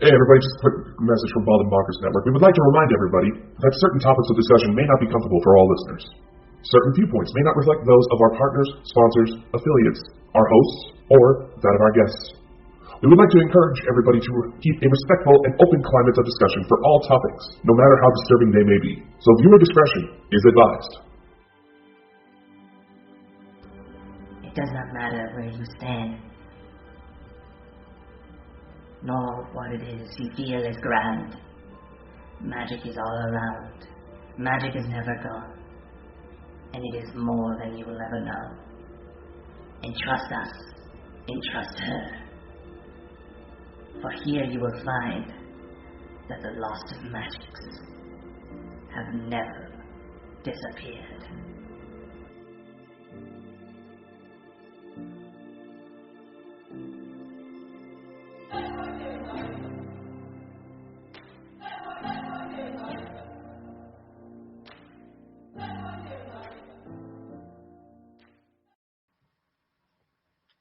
Hey everybody, just a quick message from Bald and Bonkers Network. We would like to remind everybody that certain topics of discussion may not be comfortable for all listeners. Certain viewpoints may not reflect those of our partners, sponsors, affiliates, our hosts, or that of our guests. We would like to encourage everybody to keep a respectful and open climate of discussion for all topics, no matter how disturbing they may be. So viewer discretion is advised. It does not matter where you stand, nor what it is you feel is grand. Magic is all around. Magic is never gone, and it is more than you will ever know. Entrust us, entrust her. For here you will find that the lost magics have never disappeared.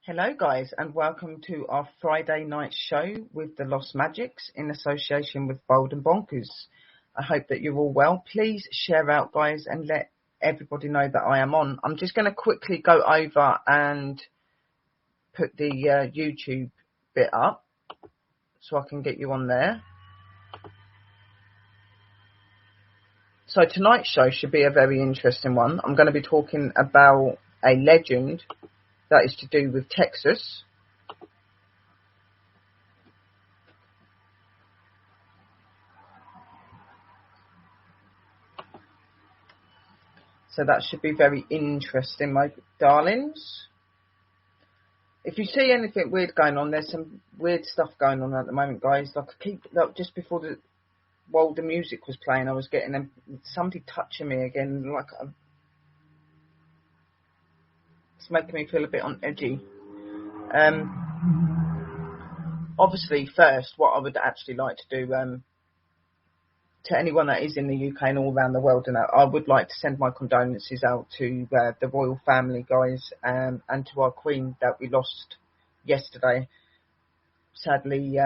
Hello guys, and welcome to our Friday night show with the Lost Magics in association with Bold and Bonkers. I hope that you're all well. Please share out guys and let everybody know that I am on. I'm just going to quickly go over and put the YouTube bit up so I can get you on there. So tonight's show should be a very interesting one. I'm going to be talking about a legend that is to do with Texas. So that should be very interesting, my darlings. If you see anything weird going on, there's some weird stuff going on at the moment, guys. Like just before the music was playing, I was getting somebody touching me again. It's making me feel a bit on edgy. Obviously, first, what I would actually like to do to anyone that is in the UK and all around the world, and I would like to send my condolences out to the royal family, guys, and to our Queen that we lost yesterday. Sadly,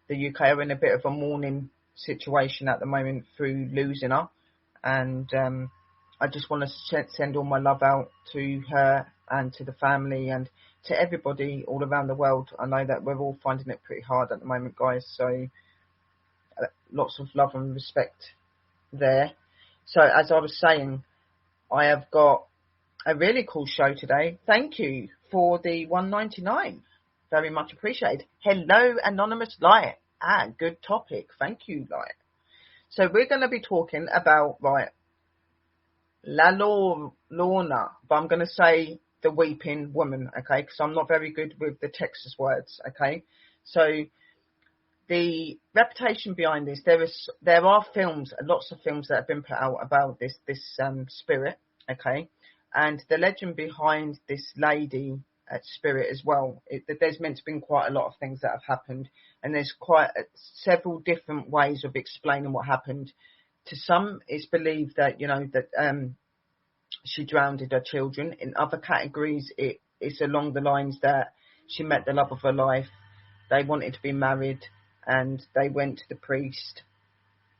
the UK are in a bit of a mourning situation at the moment through losing her, and I just want to send all my love out to her and to the family and to everybody all around the world. I know that we're all finding it pretty hard at the moment, guys, so lots of love and respect there. So as I was saying, I have got a really cool show today. Thank you for the $1.99. Very much appreciated. Hello, Anonymous Light. Good topic. Thank you, Light. So we're going to be talking about, Llorona, but I'm going to say the weeping woman, okay, because I'm not very good with the Texas words, okay. So the reputation behind this, there are films, lots of films that have been put out about this spirit, okay, and the legend behind this lady spirit as well. There's meant to be quite a lot of things that have happened, and there's quite several different ways of explaining what happened. To some, it's believed that she drowned her children. In other categories, it's along the lines that she met the love of her life. They wanted to be married, and they went to the priest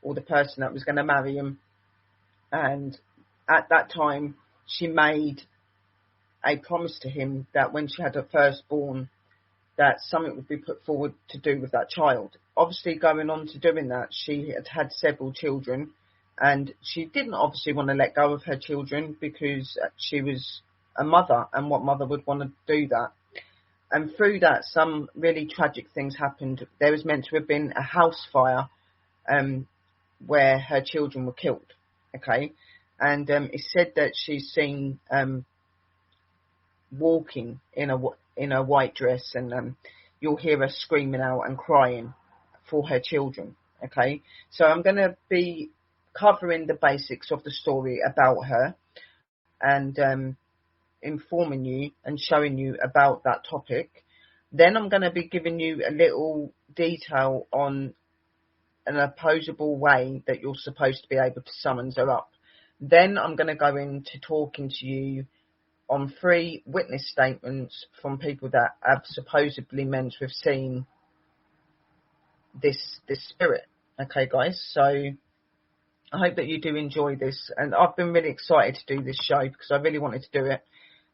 or the person that was going to marry him. And at that time, she made a promise to him that when she had her firstborn, that something would be put forward to do with that child. Obviously, going on to doing that, she had several children, and she didn't obviously want to let go of her children because she was a mother, and what mother would want to do that? And through that, some really tragic things happened. There was meant to have been a house fire where her children were killed, okay? And it's said that she's seen walking in a white dress, and you'll hear her screaming out and crying for her children, okay? So I'm going to be covering the basics of the story about her and informing you and showing you about that topic. Then I'm going to be giving you a little detail on an opposable way that you're supposed to be able to summon her up. Then I'm going to go into talking to you on 3 witness statements from people that have supposedly meant to have seen this spirit. Okay, guys, so I hope that you do enjoy this, and I've been really excited to do this show because I really wanted to do it,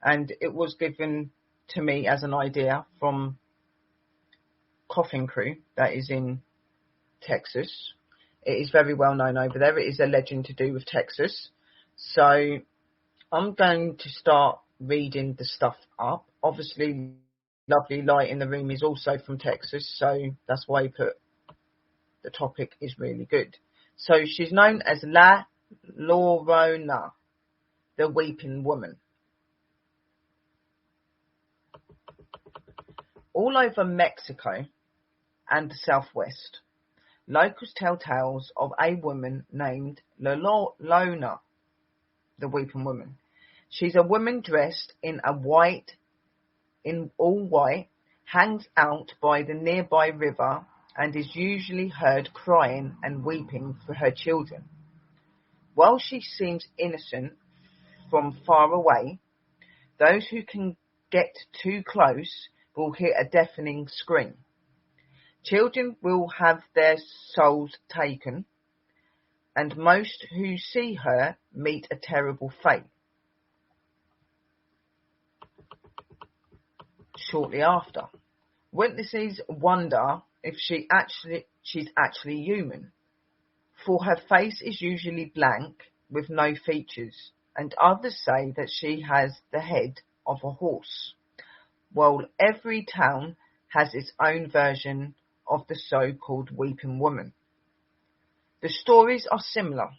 and it was given to me as an idea from Coffin Crew that is in Texas. It is very well known over there. It is a legend to do with Texas. So I'm going to start reading the stuff up. Obviously, Lovely Light in the Room is also from Texas, so that's why I put the topic is really good. So she's known as La Llorona, the Weeping Woman. All over Mexico and the Southwest, locals tell tales of a woman named Llorona, the Weeping Woman. She's a woman dressed in all white, hangs out by the nearby river, and is usually heard crying and weeping for her children. While she seems innocent from far away, those who can get too close will hear a deafening scream. Children will have their souls taken, and most who see her meet a terrible fate. Shortly after, witnesses wonder if she's actually human, for her face is usually blank with no features, and others say that she has the head of a horse, while every town has its own version of the so-called Weeping Woman. The stories are similar.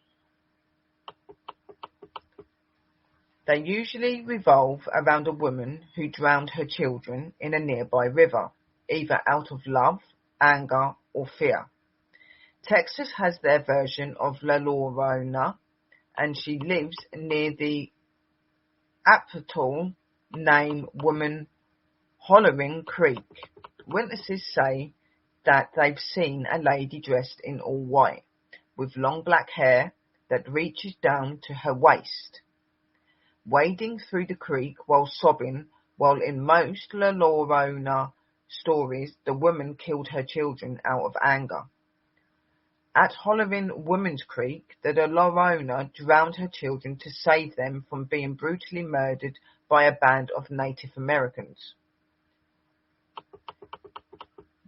They usually revolve around a woman who drowned her children in a nearby river, either out of love, anger, or fear. Texas has their version of La Llorona, and she lives near the aptly named Woman Hollering Creek. Witnesses say that they've seen a lady dressed in all white, with long black hair that reaches down to her waist, wading through the creek while sobbing, while in most La Llorona stories the woman killed her children out of anger. At Hollering Woman's Creek, the Llorona drowned her children to save them from being brutally murdered by a band of Native Americans.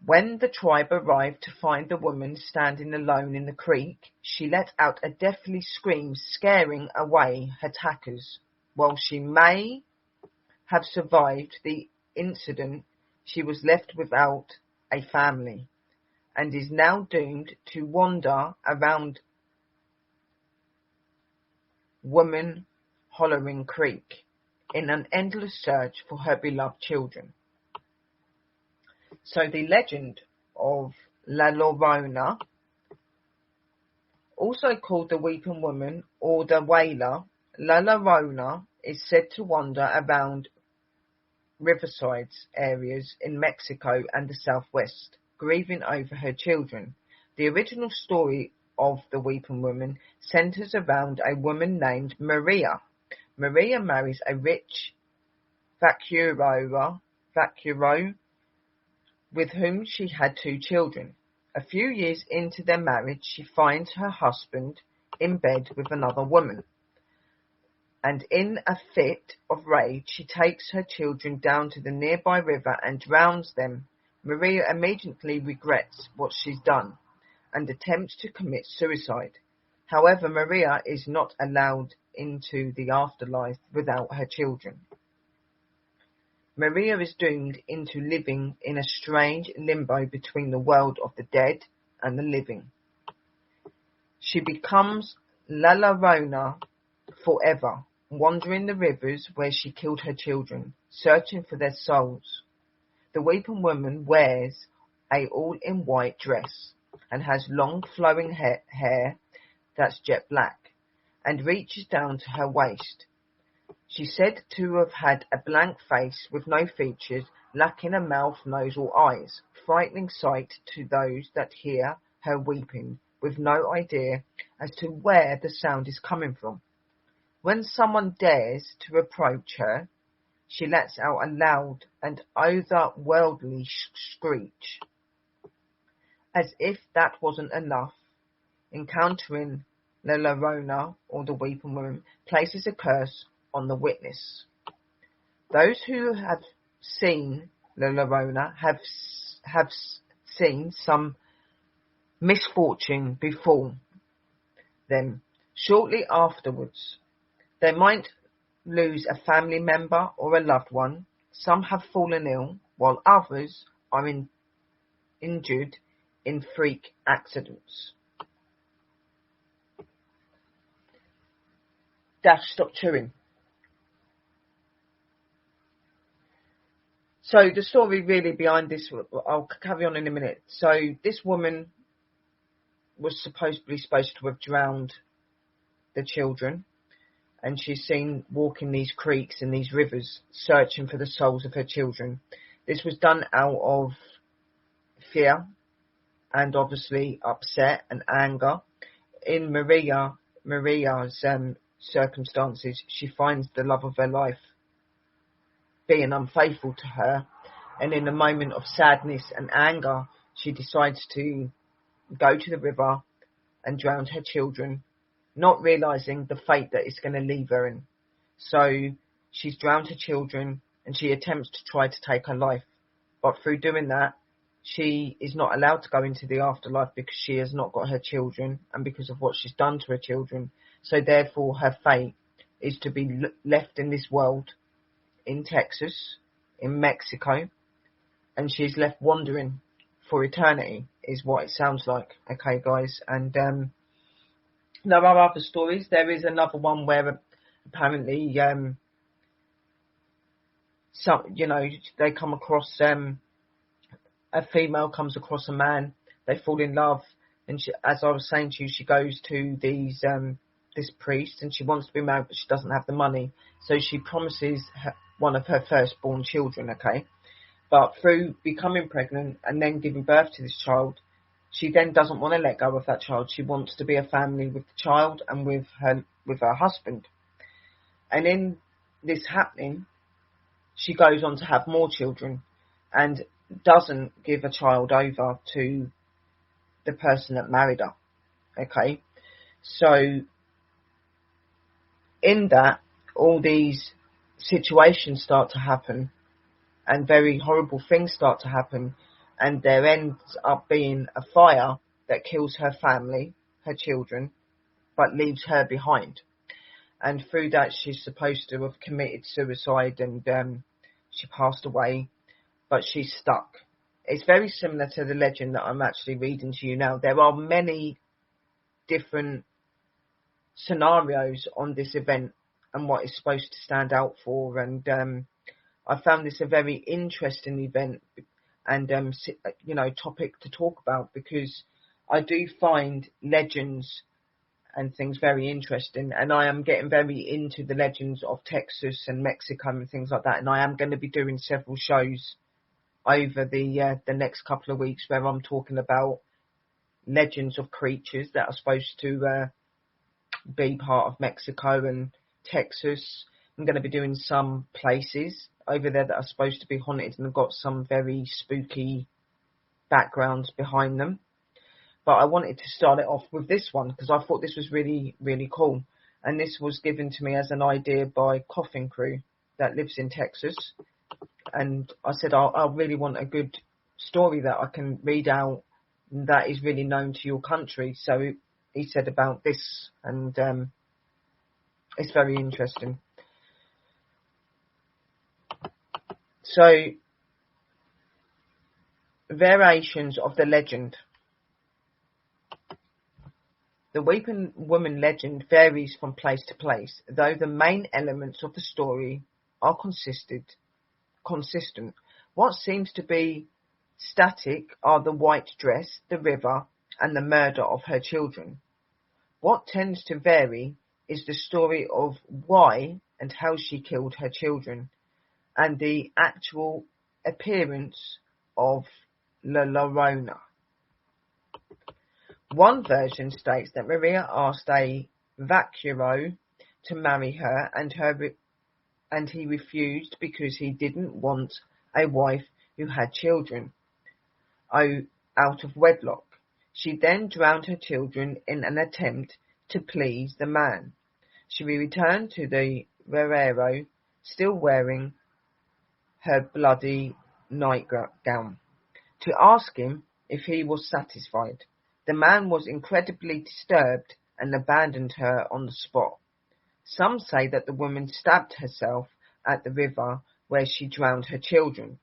When the tribe arrived to find the woman standing alone in the creek, she let out a deathly scream, scaring away her attackers. While she may have survived the incident, she was left without a family and is now doomed to wander around Woman Hollering Creek in an endless search for her beloved children. So the legend of La Llorona, also called the Weeping Woman or the Wailer, La Llorona is said to wander around riversides areas in Mexico and the Southwest, grieving over her children. The original story of the Weeping Woman centers around a woman named Maria. Maria marries a rich vaquero with whom she had 2 children. A few years into their marriage, she finds her husband in bed with another woman, and in a fit of rage, she takes her children down to the nearby river and drowns them. Maria immediately regrets what she's done and attempts to commit suicide. However, Maria is not allowed into the afterlife without her children. Maria is doomed into living in a strange limbo between the world of the dead and the living. She becomes La Llorona forever, wandering the rivers where she killed her children, searching for their souls. The Weeping Woman wears a all-in-white dress and has long flowing hair that's jet black and reaches down to her waist. She's said to have had a blank face with no features, lacking a mouth, nose or eyes, frightening sight to those that hear her weeping, with no idea as to where the sound is coming from. When someone dares to approach her, she lets out a loud and otherworldly screech. As if that wasn't enough, encountering the Llorona, or the weeping woman, places a curse on the witness. Those who have seen the Llorona have seen some misfortune befall them. Shortly afterwards, they might lose a family member or a loved one. Some have fallen ill, while others are injured in freak accidents. Dash, stop chewing. So the story really behind this, I'll carry on in a minute. So this woman was supposed to have drowned the children, and she's seen walking these creeks and these rivers searching for the souls of her children. This was done out of fear and obviously upset and anger. In Maria's circumstances, she finds the love of her life being unfaithful to her, and in a moment of sadness and anger, she decides to go to the river and drown her children, not realizing the fate that it's going to leave her in. So she's drowned her children, and she attempts to try to take her life, but through doing that, she is not allowed to go into the afterlife because she has not got her children, and because of what she's done to her children. So therefore her fate is to be left in this world, in Texas, in Mexico, and she's left wandering for eternity, is what it sounds like. Okay, guys, and there are other stories. There is another one where apparently, they come across, a female comes across a man, they fall in love, and she, as I was saying to you, she goes to this priest, and she wants to be married, but she doesn't have the money, so she promises one of her firstborn children, okay? But through becoming pregnant and then giving birth to this child, she then doesn't want to let go of that child. She wants to be a family with the child and with her husband. And in this happening, she goes on to have more children and doesn't give a child over to the person that married her. Okay? So in that, all these situations start to happen and very horrible things start to happen, and there ends up being a fire that kills her family, her children, but leaves her behind. And through that, she's supposed to have committed suicide, and she passed away, but she's stuck. It's very similar to the legend that I'm actually reading to you now. There are many different scenarios on this event and what it's supposed to stand out for, and I found this a very interesting event and topic to talk about, because I do find legends and things very interesting, and I am getting very into the legends of Texas and Mexico and things like that, and I am going to be doing several shows over the next couple of weeks where I'm talking about legends of creatures that are supposed to be part of Mexico and Texas. I'm going to be doing some places over there that are supposed to be haunted and have got some very spooky backgrounds behind them. But I wanted to start it off with this one because I thought this was really, really cool. And this was given to me as an idea by Coffin Crew that lives in Texas. And I said, I really want a good story that I can read out that is really known to your country. So he said about this, and it's very interesting. So, variations of the legend. The Weeping Woman legend varies from place to place, though the main elements of the story are consistent. What seems to be static are the white dress, the river, and the murder of her children. What tends to vary is the story of why and how she killed her children, and the actual appearance of La Llorona. One version states that Maria asked a vaquero to marry her, and he refused because he didn't want a wife who had children. Oh, out of wedlock. She then drowned her children in an attempt to please the man. She returned to the Verero, still wearing her bloody nightgown, to ask him if he was satisfied. The man was incredibly disturbed and abandoned her on the spot. Some say that the woman stabbed herself at the river where she drowned her children,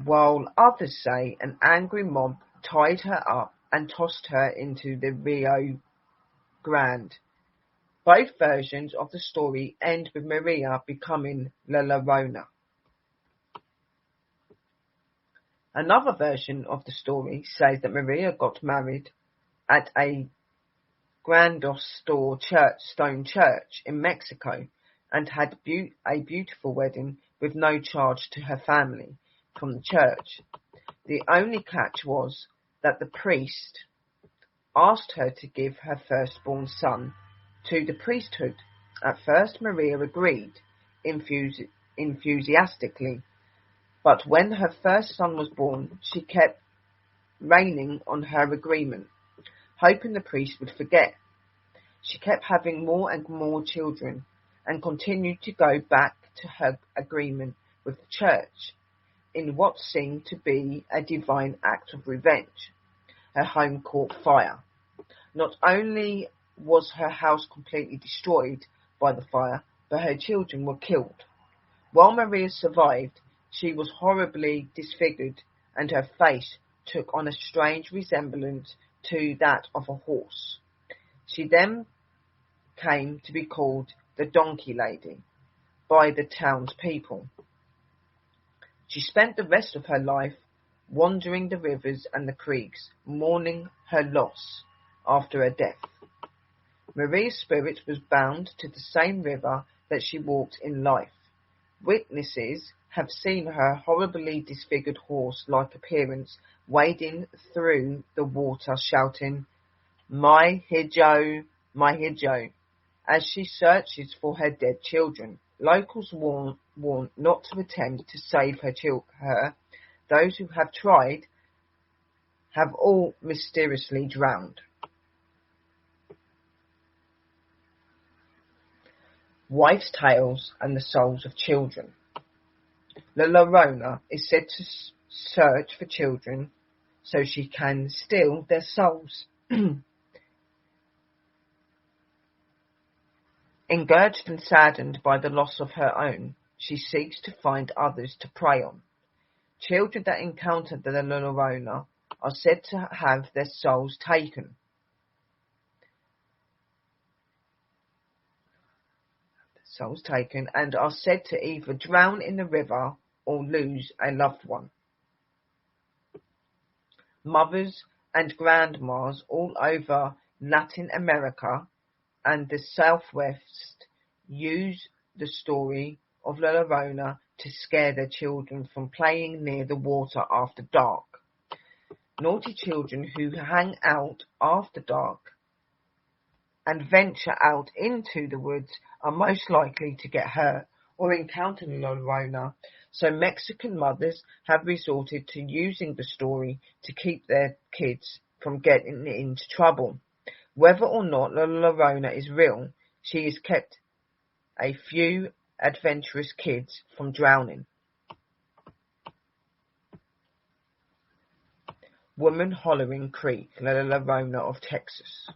while others say an angry mob tied her up and tossed her into the Rio Grande. Both versions of the story end with Maria becoming La Llorona. Another version of the story says that Maria got married at a Grandos stone church in Mexico and had a beautiful wedding with no charge to her family from the church. The only catch was that the priest asked her to give her firstborn son to the priesthood. At first Maria agreed enthusiastically, but when her first son was born, she kept raining on her agreement, hoping the priest would forget. She kept having more and more children and continued to go back to her agreement with the church in what seemed to be a divine act of revenge. Her home caught fire. Not only was her house completely destroyed by the fire, but her children were killed. While Maria survived, she was horribly disfigured and her face took on a strange resemblance to that of a horse. She then came to be called the Donkey Lady by the townspeople. She spent the rest of her life wandering the rivers and the creeks, mourning her loss after her death. Maria's spirit was bound to the same river that she walked in life. Witnesses have seen her horribly disfigured horse-like appearance wading through the water, shouting, "My Hijo, my Hijo," as she searches for her dead children. Locals warn not to attempt to save her. Those who have tried have all mysteriously drowned. Wives' tales and the souls of children. La Llorona is said to search for children so she can steal their souls. Engaged and saddened by the loss of her own, she seeks to find others to prey on. Children that encounter the La Llorona are said to have their souls taken. And are said to either drown in the river or lose a loved one. Mothers and grandmas all over Latin America and the Southwest use the story of La Llorona to scare their children from playing near the water after dark. Naughty children who hang out after dark and venture out into the woods are most likely to get hurt or encounter La Llorona, so Mexican mothers have resorted to using the story to keep their kids from getting into trouble. Whether or not La Llorona is real, she has kept a few adventurous kids from drowning. Woman Hollering Creek, La Llorona of Texas.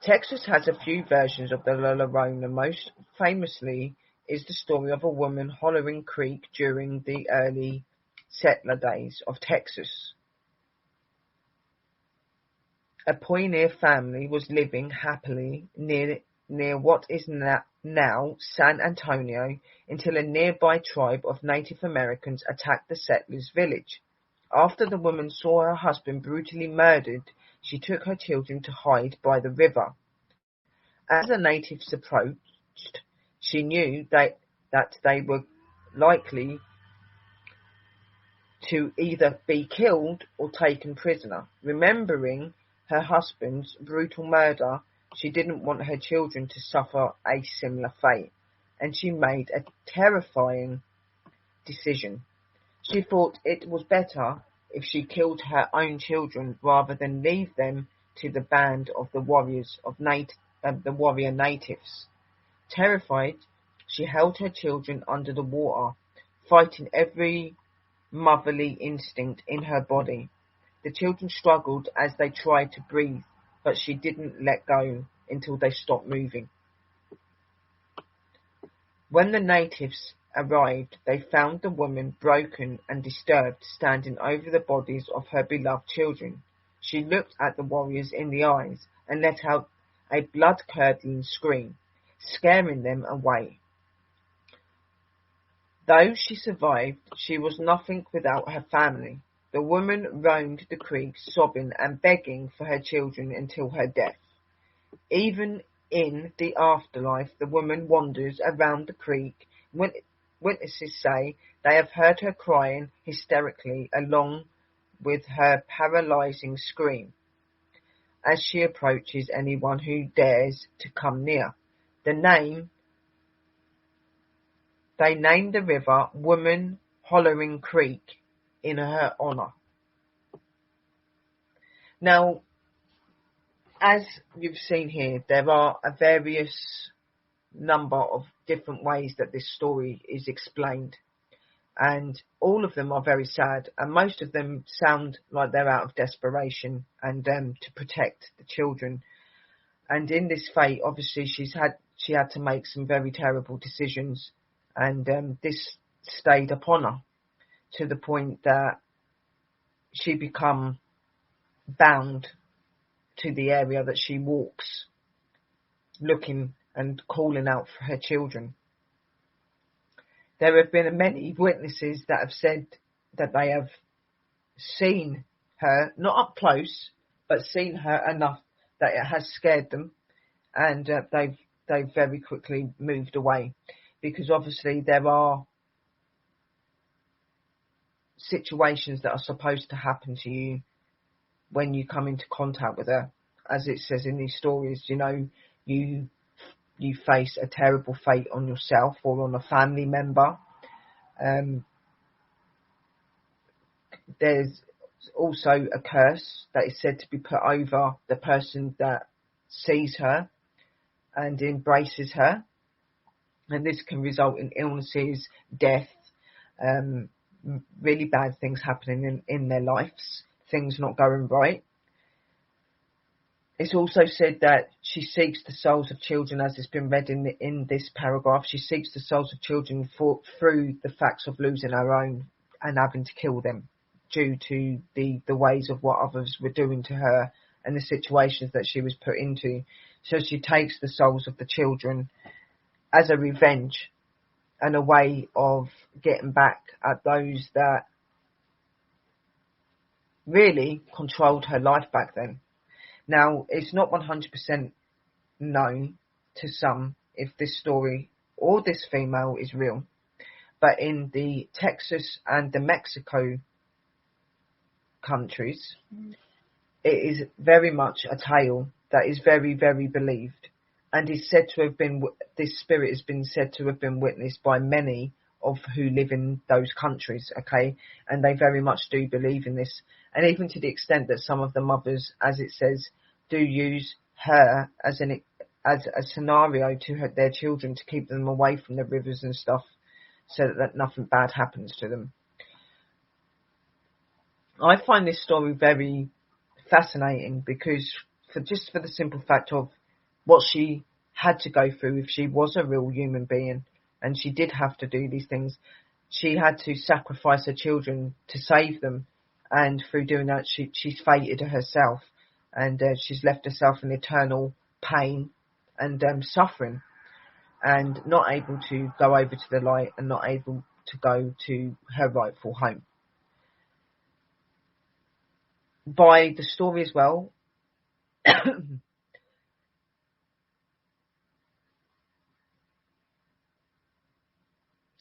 Texas has a few versions of the La Llorona. Most famously is the story of a woman hollering creek during the early settler days of Texas. A pioneer family was living happily near what is now San Antonio until a nearby tribe of Native Americans attacked the settlers' village. After the woman saw her husband brutally murdered, she took her children to hide by the river. As the natives approached, she knew that they were likely to either be killed or taken prisoner. Remembering her husband's brutal murder, she didn't want her children to suffer a similar fate, and she made a terrifying decision. She thought it was better if she killed her own children rather than leave them to the band of the warrior natives. Terrified, she held her children under the water, fighting every motherly instinct in her body. The children struggled as they tried to breathe, but she didn't let go until they stopped moving. When the natives arrived, they found the woman broken and disturbed, standing over the bodies of her beloved children. She looked at the warriors in the eyes and let out a blood-curdling scream, scaring them away. Though she survived, she was nothing without her family. The woman roamed the creek, sobbing and begging for her children until her death. Even in the afterlife, the woman wanders around the creek. Witnesses say they have heard her crying hysterically along with her paralyzing scream as she approaches anyone who dares to come near. They named the river Woman Hollering Creek in her honor. Now, as you've seen here, there are a various number of different ways that this story is explained, and all of them are very sad, and most of them sound like they're out of desperation and to protect the children. And in this fate, obviously, she had to make some very terrible decisions, and this stayed upon her to the point that she become bound to the area that she walks, looking and calling out for her children. There have been many witnesses that have said that they have seen her, not up close, but seen her enough that it has scared them, and they've very quickly moved away, because obviously there are situations that are supposed to happen to you when you come into contact with her. As it says in these stories, you face a terrible fate on yourself or on a family member. There's also a curse that is said to be put over the person that sees her and embraces her, and this can result in illnesses, death, really bad things happening in their lives, things not going right. It's also said that she seeks the souls of children, as it's been read in this paragraph. She seeks the souls of children through the facts of losing her own and having to kill them due to the ways of what others were doing to her and the situations that she was put into. So she takes the souls of the children as a revenge and a way of getting back at those that really controlled her life back then. Now, it's not 100% known to some if this story or this female is real, but in the Texas and the Mexico countries, it is very much a tale that is very, very believed, and is said to have been, this spirit has been said to have been witnessed by many of who live in those countries, okay, and they very much do believe in this, and even to the extent that some of the mothers, as it says, do use her as a scenario to their children to keep them away from the rivers and stuff, so that nothing bad happens to them. I find this story very fascinating because for the simple fact of what she had to go through if she was a real human being, and she did have to do these things. She had to sacrifice her children to save them, and through doing that she's fated herself, and she's left herself in eternal pain and suffering, and not able to go over to the light and not able to go to her rightful home. By the story as well, did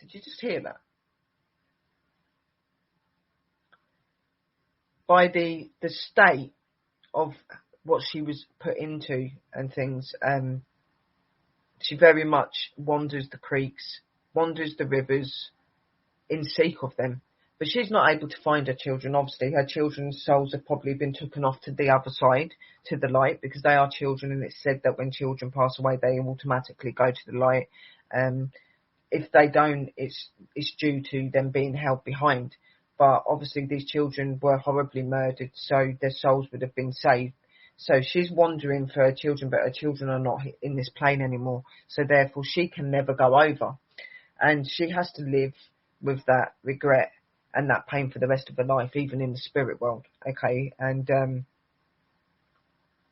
you just hear that? By the state of what she was put into and things, she very much wanders the creeks, wanders the rivers in seek of them, But she's not able to find her children. Obviously, her children's souls have probably been taken off to the other side, to the light, because they are children, and it's said that when children pass away, they automatically go to the light. If they don't, it's due to them being held behind. But obviously, these children were horribly murdered, so their souls would have been saved. So she's wandering for her children, but her children are not in this plane anymore. So therefore, she can never go over, and she has to live with that regret and that pain for the rest of her life, even in the spirit world. Okay, and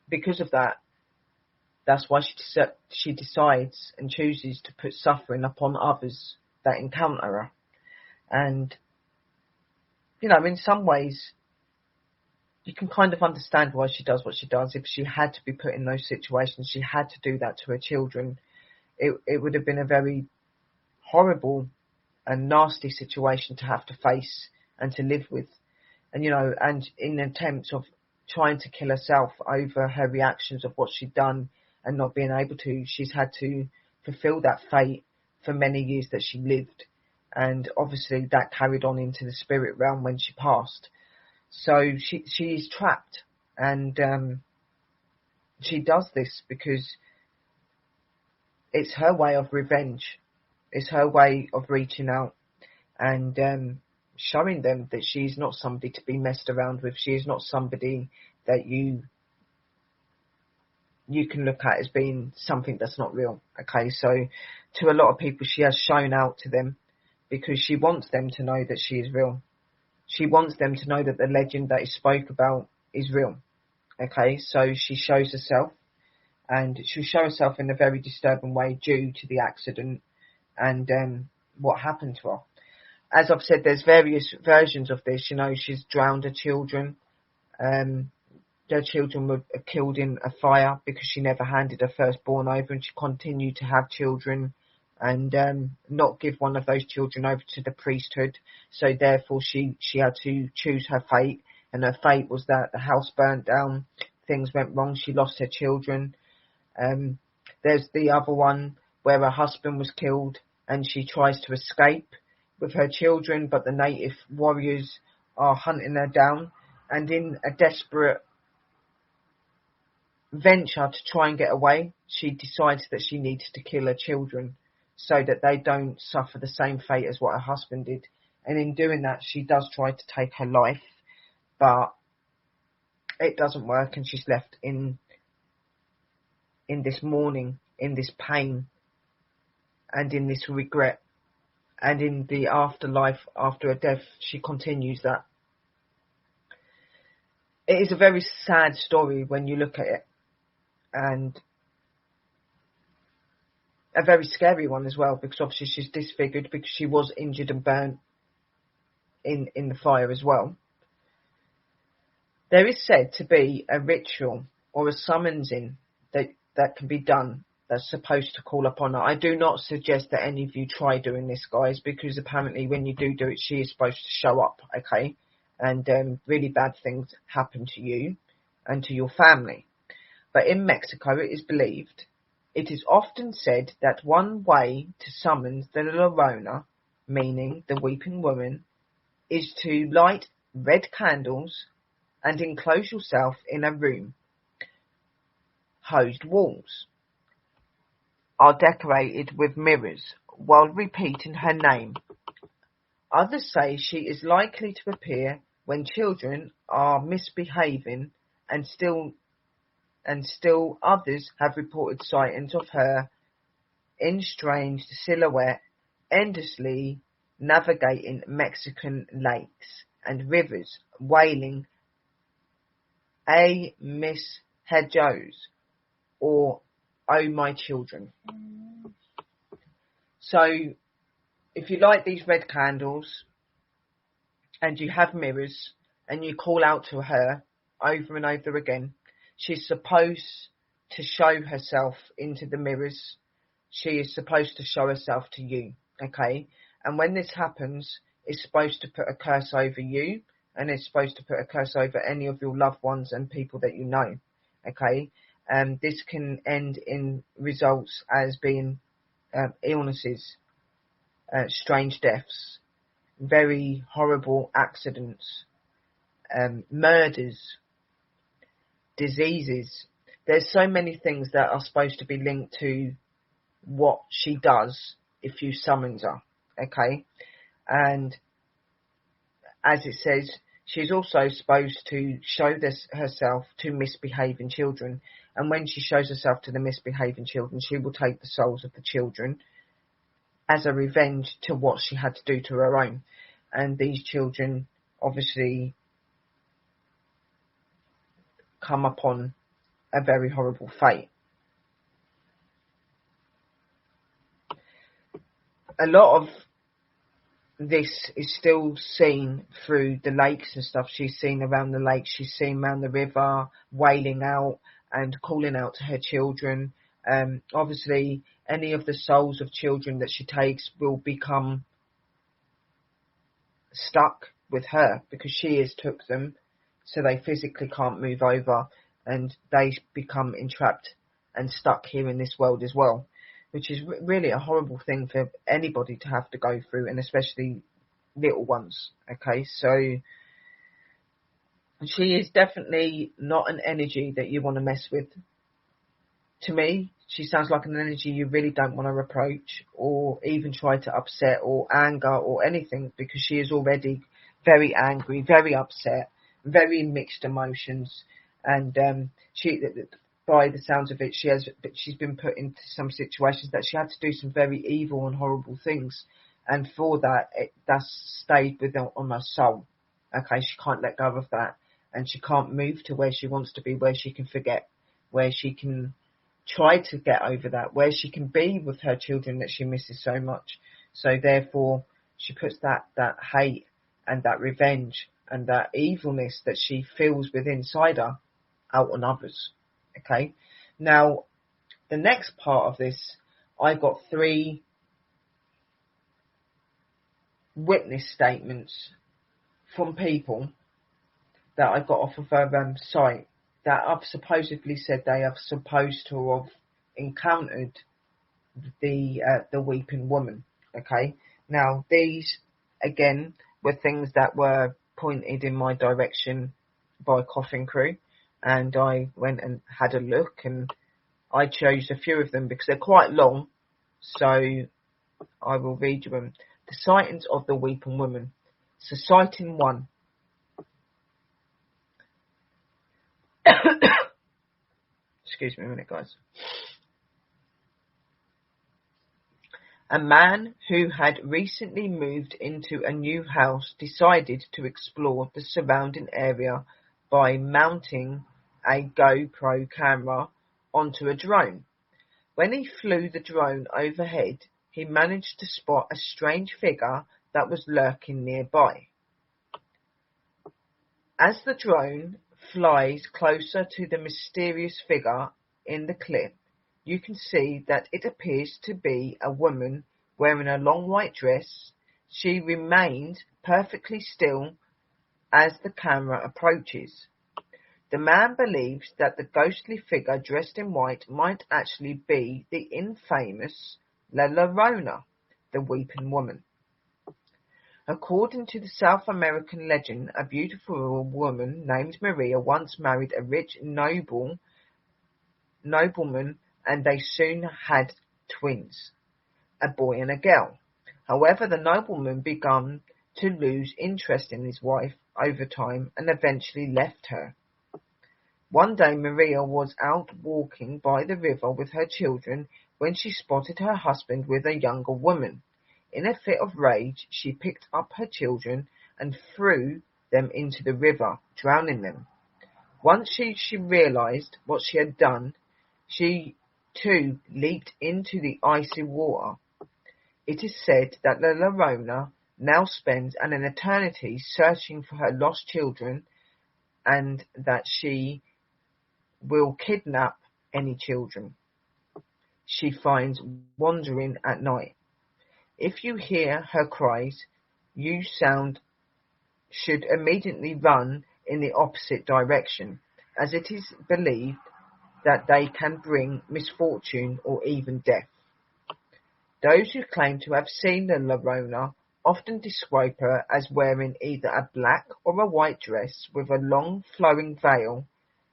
because of that, that's why she decides and chooses to put suffering upon others that encounter her. And you know, in some ways, you can kind of understand why she does what she does. If she had to be put in those situations, she had to do that to her children. It would have been a very horrible and nasty situation to have to face and to live with. And, you know, and in an attempt of trying to kill herself over her reactions of what she'd done and not being able to, she's had to fulfill that fate for many years that she lived. And obviously that carried on into the spirit realm when she passed. So she's trapped, and she does this because it's her way of revenge. It's her way of reaching out and showing them that she's not somebody to be messed around with. She is not somebody that you can look at as being something that's not real. Okay, so to a lot of people, she has shown out to them because she wants them to know that she is real. She wants them to know that the legend that is spoke about is real. Okay, so she shows herself, and she'll show herself in a very disturbing way due to the accident and what happened to her. As I've said, there's various versions of this. You know, she's drowned her children. Their children were killed in a fire because she never handed her firstborn over, and she continued to have children and not give one of those children over to the priesthood. So therefore she had to choose her fate, and her fate was that the house burnt down, things went wrong, she lost her children. There's the other one where her husband was killed and she tries to escape with her children, but the native warriors are hunting her down, and in a desperate venture to try and get away, she decides that she needs to kill her children so that they don't suffer the same fate as what her husband did. And in doing that, she does try to take her life, but it doesn't work, and she's left in this mourning, in this pain, and in this regret. And in the afterlife, after her death, she continues that. It is a very sad story when you look at it, and a very scary one as well, because obviously she's disfigured because she was injured and burnt in the fire as well. There is said to be a ritual or a summonsing that can be done that's supposed to call upon her. I do not suggest that any of you try doing this, guys, because apparently when you do it, she is supposed to show up, okay? And really bad things happen to you and to your family. But in Mexico, it is believed, it is often said that one way to summon the Llorona, meaning the weeping woman, is to light red candles and enclose yourself in a room. Hosed walls are decorated with mirrors while repeating her name. Others say she is likely to appear when children are misbehaving, and still others have reported sightings of her in strange silhouette endlessly navigating Mexican lakes and rivers, wailing "A Miss Hedgehogs" or "Oh my children." So if you light these red candles and you have mirrors and you call out to her over and over again, she's supposed to show herself into the mirrors. She is supposed to show herself to you, okay? And when this happens, it's supposed to put a curse over you, and it's supposed to put a curse over any of your loved ones and people that you know, okay? This can end in results as being illnesses, strange deaths, very horrible accidents, murders, diseases. There's so many things that are supposed to be linked to what she does if you summons her, okay? And as it says, she's also supposed to show herself to misbehaving children. And when she shows herself to the misbehaving children, she will take the souls of the children as a revenge to what she had to do to her own. And these children obviously come upon a very horrible fate. A lot of this is still seen through the lakes and stuff. She's seen around the lake, she's seen around the river, wailing out and calling out to her children. Obviously, any of the souls of children that she takes will become stuck with her because she has took them, so they physically can't move over, and they become entrapped and stuck here in this world as well, which is really a horrible thing for anybody to have to go through, and especially little ones. Okay, so she is definitely not an energy that you want to mess with. To me, she sounds like an energy you really don't want to approach or even try to upset or anger or anything, because she is already very angry, very upset, very mixed emotions, and she, by the sounds of it, she's been put into some situations that she had to do some very evil and horrible things, and for that, that's stayed with her on her soul. Okay, she can't let go of that, and she can't move to where she wants to be, where she can forget, where she can try to get over that, where she can be with her children that she misses so much. So therefore, she puts that hate and that revenge and that evilness that she feels within inside her out on others. Okay, now the next part of this, I got 3 witness statements from people that I got off of her site that have supposedly said they have supposed to have encountered the weeping woman. Okay, now these again were things that were pointed in my direction by Coffin Crew, and I went and had a look, and I chose a few of them because they're quite long, so I will read you them. The sightings of the weeping woman. So sighting 1. Excuse me a minute, guys. A man who had recently moved into a new house decided to explore the surrounding area by mounting a GoPro camera onto a drone. When he flew the drone overhead, he managed to spot a strange figure that was lurking nearby. As the drone flies closer to the mysterious figure in the clip, you can see that it appears to be a woman wearing a long white dress. She remains perfectly still as the camera approaches. The man believes that the ghostly figure dressed in white might actually be the infamous Llorona, the weeping woman. According to the South American legend, a beautiful woman named Maria once married a rich nobleman, and they soon had twins, a boy and a girl. However, the nobleman began to lose interest in his wife over time and eventually left her. One day, Maria was out walking by the river with her children when she spotted her husband with a younger woman. In a fit of rage, she picked up her children and threw them into the river, drowning them. Once she realized what she had done, she too leaped into the icy water. It is said that the Llorona now spends an eternity searching for her lost children, and that she will kidnap any children she finds wandering at night. If you hear her cries, you should immediately run in the opposite direction, as it is believed that they can bring misfortune or even death. Those who claim to have seen the Llorona often describe her as wearing either a black or a white dress with a long flowing veil,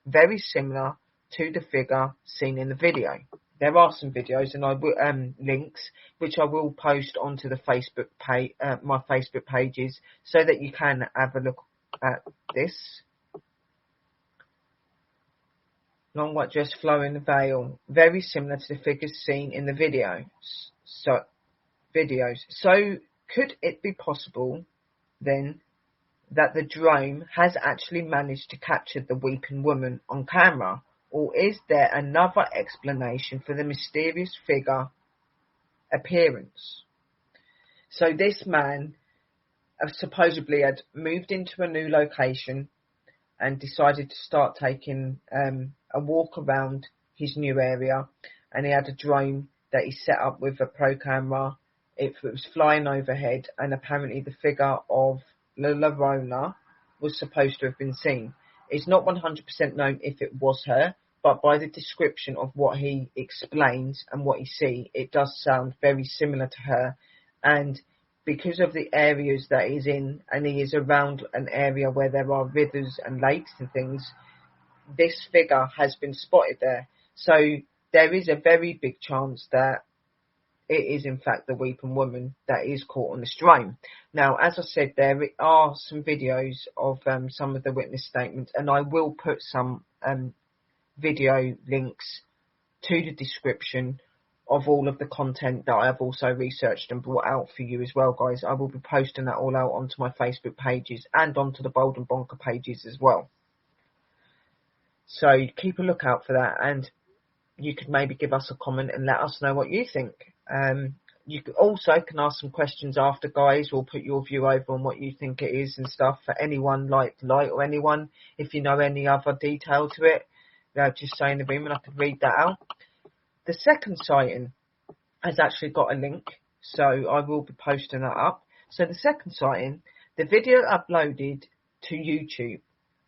very similar to the figure seen in the video. There are some videos and I will links which I will post onto the Facebook page, my Facebook pages, so that you can have a look at this. Long white dress, flowing veil, very similar to the figures seen in the videos. So could it be possible then that the drone has actually managed to capture the weeping woman on camera? Or is there another explanation for the mysterious figure appearance? So this man supposedly had moved into a new location and decided to start taking a walk around his new area, and he had a drone that he set up with a pro camera. It was flying overhead, and apparently the figure of Llorona was supposed to have been seen. It's not 100% known if it was her, but by the description of what he explains and what he sees, it does sound very similar to her. And because of the areas that he's in, and he is around an area where there are rivers and lakes and things, this figure has been spotted there. So there is a very big chance that it is in fact the weeping woman that is caught on this drone. Now, as I said, there are some videos of some of the witness statements, and I will put some video links to the description of all of the content that I have also researched and brought out for you as well, guys. I will be posting that all out onto my Facebook pages and onto the Bold and Bonker pages as well. So keep a lookout for that, and you could maybe give us a comment and let us know what you think. You also can ask some questions after, guys, or put your view over on what you think it is and stuff. For anyone like Light or anyone, if you know any other detail to it, just say in the room and I can read that out. The second sighting has actually got a link, so I will be posting that up. So the second sighting, the video uploaded to YouTube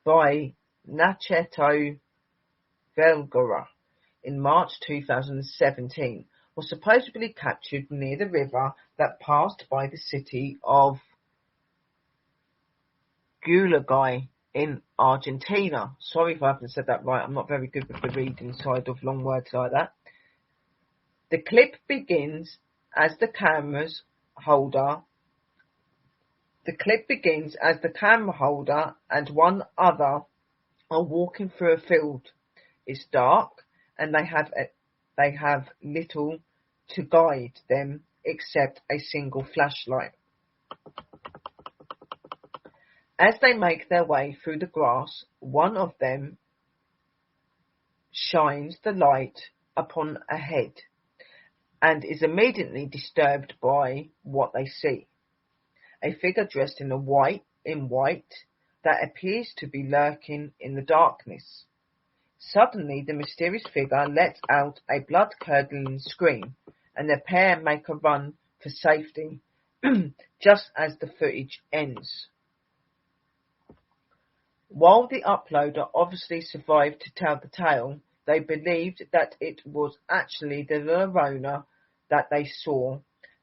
by Nacheto Vergara in March 2017 was supposedly captured near the river that passed by the city of Gulagai in Argentina. Sorry if I haven't said that right. I'm not very good with the reading side of long words like that. The clip begins as the camera holder and one other are walking through a field. It's dark and they have little to guide them except a single flashlight. As they make their way through the grass, one of them shines the light upon a head and is immediately disturbed by what they see. A figure dressed in white that appears to be lurking in the darkness. Suddenly, the mysterious figure lets out a blood-curdling scream, and the pair make a run for safety, just as the footage ends. While the uploader obviously survived to tell the tale, they believed that it was actually the Llorona that they saw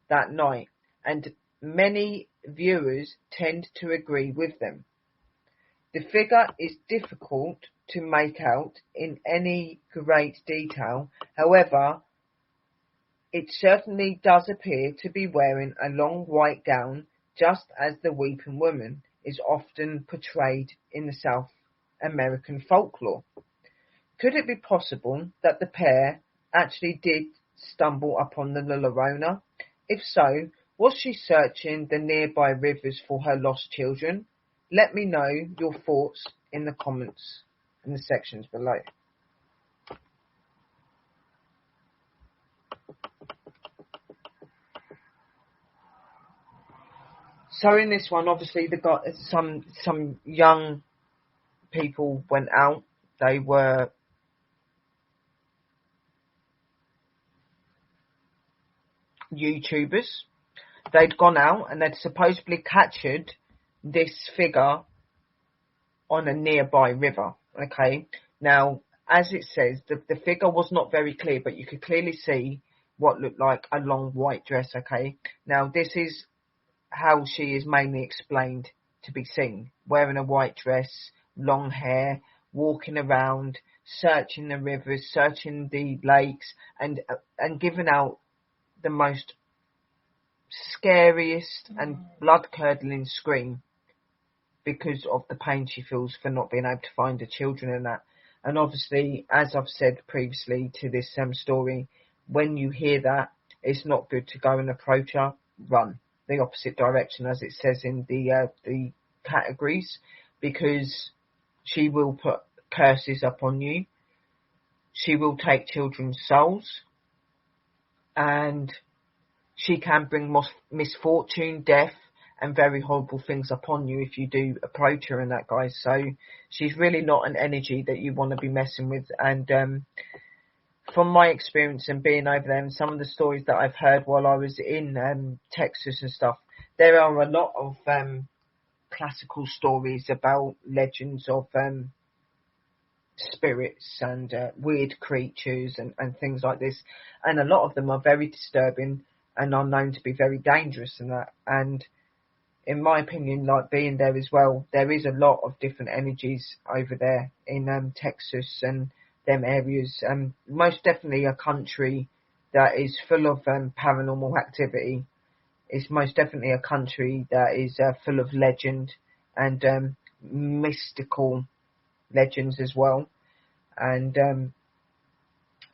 that night, and many viewers tend to agree with them. The figure is difficult to make out in any great detail. However, it certainly does appear to be wearing a long white gown, just as the weeping woman is often portrayed in the South American folklore. Could it be possible that the pair actually did stumble upon the Llorona? If so, was she searching the nearby rivers for her lost children? Let me know your thoughts in the comments in the sections below. So in this one, obviously, they got some young people went out. They were YouTubers. They'd gone out and they'd supposedly captured this figure on a nearby river. Okay, now as it says, the figure was not very clear, but you could clearly see what looked like a long white dress. Okay, now this is how she is mainly explained to be seen, wearing a white dress, long hair, walking around, searching the rivers, searching the lakes, and giving out the most scariest and blood-curdling scream because of the pain she feels for not being able to find her children and that. And obviously, as I've said previously to this story, when you hear that, it's not good to go and approach her. Run the opposite direction, as it says in the categories, because she will put curses upon you. She will take children's souls, and she can bring misfortune, death, and very horrible things upon you if you do approach her and that, guys. So she's really not an energy that you want to be messing with. And from my experience and being over there and some of the stories that I've heard while I was in Texas and stuff, there are a lot of classical stories about legends of spirits and weird creatures and things like this. And a lot of them are very disturbing and are known to be very dangerous and that. And in my opinion, like being there as well, there is a lot of different energies over there in Texas and them areas. Most definitely a country that is full of paranormal activity. It's most definitely a country that is full of legend and mystical legends as well. And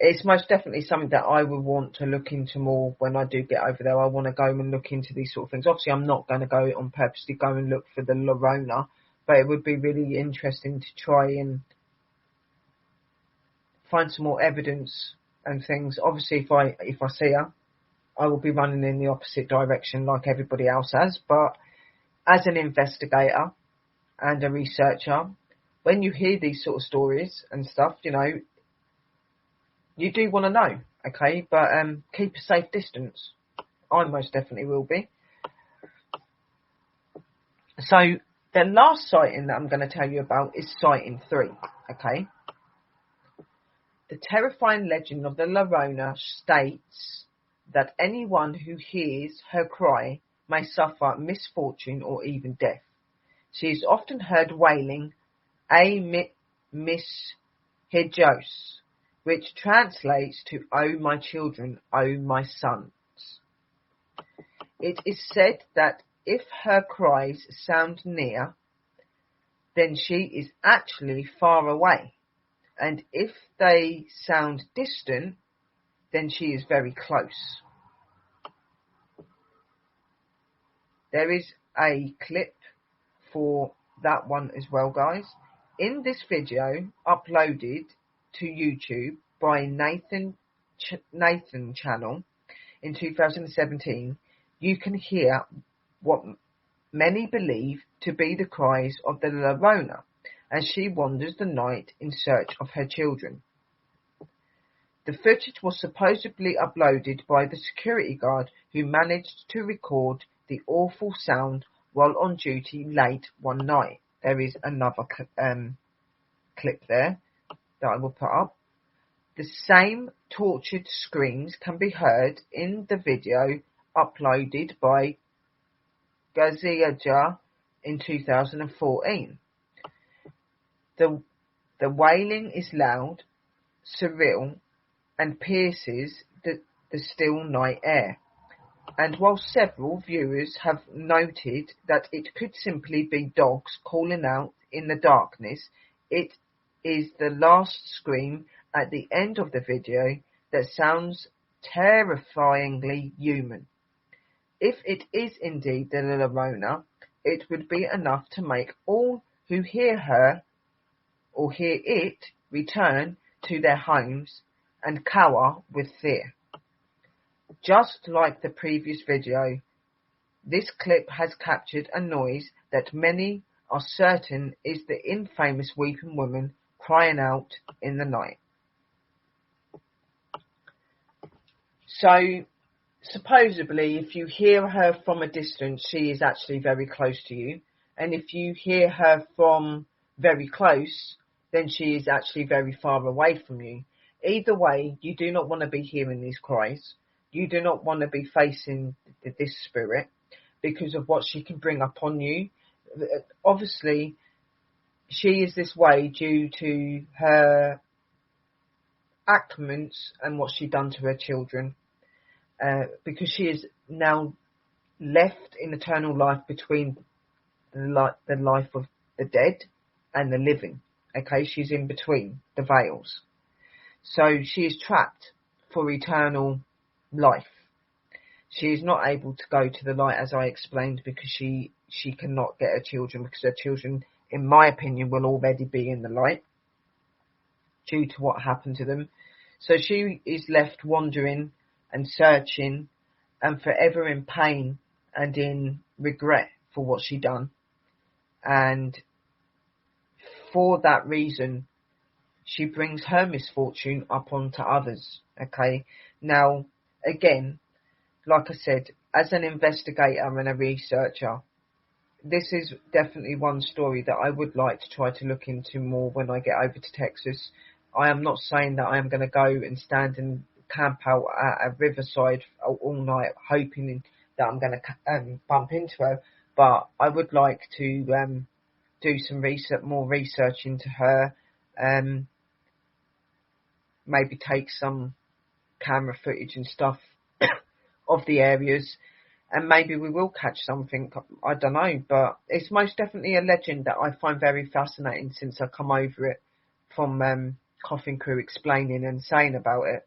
it's most definitely something that I would want to look into more when I do get over there. I want to go and look into these sort of things. Obviously, I'm not going to go on purposely go and look for the Llorona, but it would be really interesting to try and find some more evidence and things. Obviously, if I see her, I will be running in the opposite direction like everybody else has. But as an investigator and a researcher, when you hear these sort of stories and stuff, you know, you do want to know, okay? But keep a safe distance. I most definitely will be. So the last sighting that I'm going to tell you about is sighting 3, okay? The terrifying legend of the Llorona states that anyone who hears her cry may suffer misfortune or even death. She is often heard wailing, "A miss hijos," which translates to "Oh my children, oh my sons." It is said that if her cries sound near, then she is actually far away, and if they sound distant, then she is very close. There is a clip for that one as well, guys. In this video uploaded to YouTube by Nathan channel in 2017, you can hear what many believe to be the cries of the Llorona as she wanders the night in search of her children. The footage was supposedly uploaded by the security guard who managed to record the awful sound while on duty late one night. There is another clip there that I will put up. The same tortured screams can be heard in the video uploaded by Gaziaja in 2014. The wailing is loud, surreal, and pierces the still night air. And while several viewers have noted that it could simply be dogs calling out in the darkness, it is the last scream at the end of the video that sounds terrifyingly human. If it is indeed the Llorona, it would be enough to make all who hear her or hear it return to their homes and cower with fear. Just like the previous video, this clip has captured a noise that many are certain is the infamous weeping woman crying out in the night. So, supposedly, if you hear her from a distance, she is actually very close to you. And if you hear her from very close, then she is actually very far away from you. Either way, you do not want to be hearing these cries. You do not want to be facing this spirit. because of what she can bring upon you. Obviously, she is this way due to her actions and what she's done to her children, because she is now left in eternal life between the life of the dead and the living. Okay, she's in between the veils. So she is trapped for eternal life. She is not able to go to the light, as I explained, because she cannot get her children, because her children, in my opinion, will already be in the light due to what happened to them. So she is left wandering and searching and forever in pain and in regret for what she done. And for that reason, she brings her misfortune up onto others. Okay. Now, again, like I said, as an investigator and a researcher, this is definitely one story that I would like to try to look into more when I get over to Texas. I am not saying that I am going to go and stand and camp out at a riverside all night hoping that I'm going to bump into her, but I would like to do some more research into her, maybe take some camera footage and stuff of the areas, and maybe we will catch something. I don't know, but it's most definitely a legend that I find very fascinating since I come over it from Coffin Crew explaining and saying about it.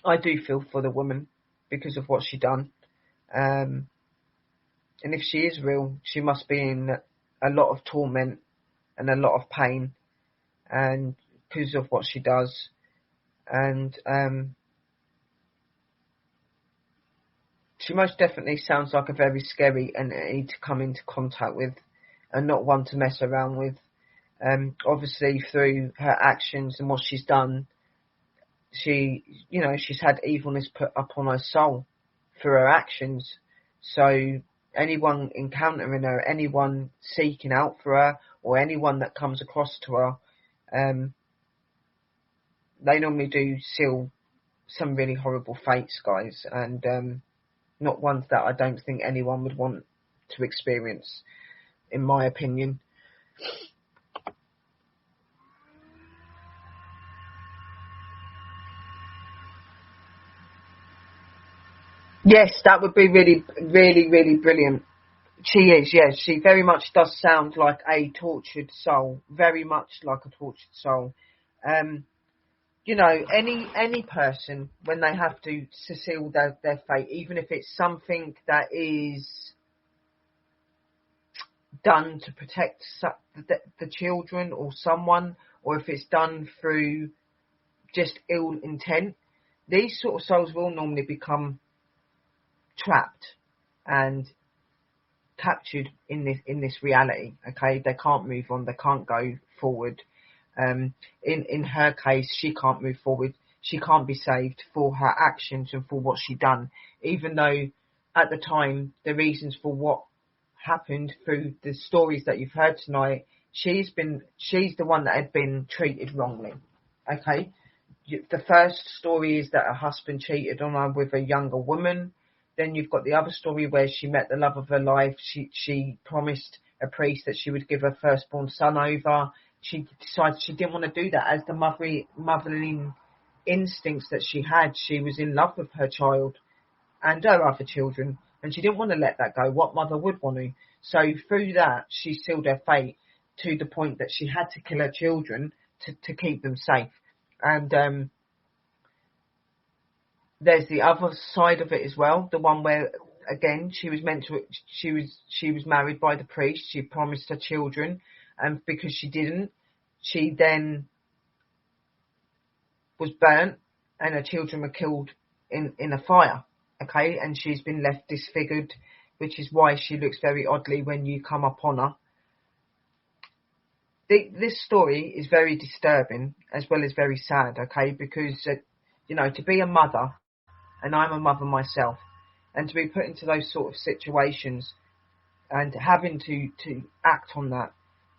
I do feel for the woman because of what she done, and if she is real, she must be in a lot of torment and a lot of pain, and because of what she does, and she most definitely sounds like a very scary entity to come into contact with and not one to mess around with. Obviously, through her actions and what she's done, she's had evilness put upon her soul through her actions. So anyone encountering her, anyone seeking out for her, or anyone that comes across to her, they normally do seal some really horrible fates, guys, and not ones that I don't think anyone would want to experience, in my opinion. Yes, that would be really, really, really brilliant. She is, yes. She very much does sound like a tortured soul. Very much like a tortured soul. Any person, when they have to seal their fate, even if it's something that is done to protect the children or someone, or if it's done through just ill intent, these sort of souls will normally become trapped and captured in this reality. Okay, they can't move on, they can't go forward. In her case, she can't move forward, she can't be saved for her actions and for what she done, even though at the time the reasons for what happened through the stories that you've heard tonight, she's the one that had been treated wrongly. Okay, the first story is that her husband cheated on her with a younger woman. Then you've got the other story where she met the love of her life. She promised a priest that she would give her firstborn son over. She decided she didn't want to do that. As the motherly instincts that she had, she was in love with her child and her other children, and she didn't want to let that go. What mother would want to? So through that, she sealed her fate to the point that she had to kill her children to keep them safe. And there's the other side of it as well, the one where, again, she was married by the priest. She promised her children, and because she didn't, she then was burnt, and her children were killed in a fire. Okay, and she's been left disfigured, which is why she looks very oddly when you come upon her. This story is very disturbing as well as very sad. Okay, because to be a mother, and I'm a mother myself, and to be put into those sort of situations and having to act on that